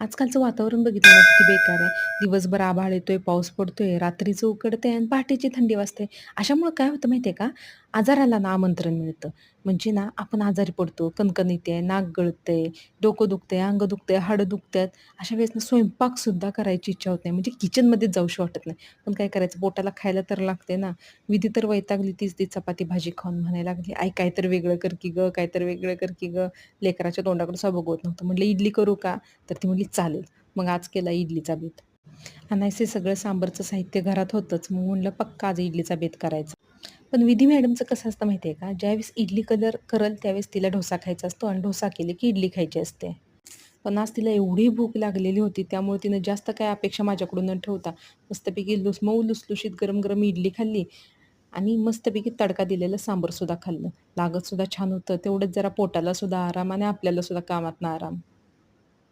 आजकालचं वातावरण बघितलं ना किती बेकार आहे. दिवसभर आभाळ येतोय, पाऊस पडतोय, रात्रीचं उकडतंय आणि पहाटेची थंडी वाजते. अशामुळं काय होतं माहिती आहे का? आजाराला ना आमंत्रण मिळतं. म्हणजे ना आपण आजारी पडतो, कणकण येते, नाक गळतंय, डोकं दुखतंय, अंग दुखतंय, हाडं दुखतात. अशा वेळेस ना स्वयंपाकसुद्धा करायची इच्छा होत नाही. म्हणजे किचनमध्येच जाऊशी वाटत नाही. पण काय करायचं पोटाला खायला तर लागते ना. विधी तर वैतागली तीच ती चपाती भाजी खाऊन म्हणायला लागली, "आई काहीतरी वेगळं कर की गं, काहीतरी वेगळं कर की गं." लेकराच्या तोंडाकडे बघवत नव्हतं. म्हटलं, "इडली करू का?" तर ती म्हटली, "चालेल." मग आज केला इडलीचा बेत. अनायासे सगळं सांबारचं साहित्य घरात होतंच. मग म्हटलं पक्का आज इडलीचा बेत करायचा. पण विधी मॅडमचं कसं असतं माहिती आहे का? ज्यावेळेस इडली करेल त्यावेळेस तिला डोसा खायचा असतो आणि डोसा केले की इडली खायची असते. पण आज तिला एवढी भूक लागलेली होती त्यामुळे तिनं जास्त काही अपेक्षा माझ्याकडून न ठेवता मस्तपैकी मऊ लुसलुशीत गरम-गरम इडली खाल्ली आणि मस्तपैकी तडका दिलेलं सांबारसुद्धा खाल्लं. लागतसुद्धा छान होतं. तेवढंच जरा पोटाला सुद्धा आराम आणि आपल्याला सुद्धा कामातनं आराम.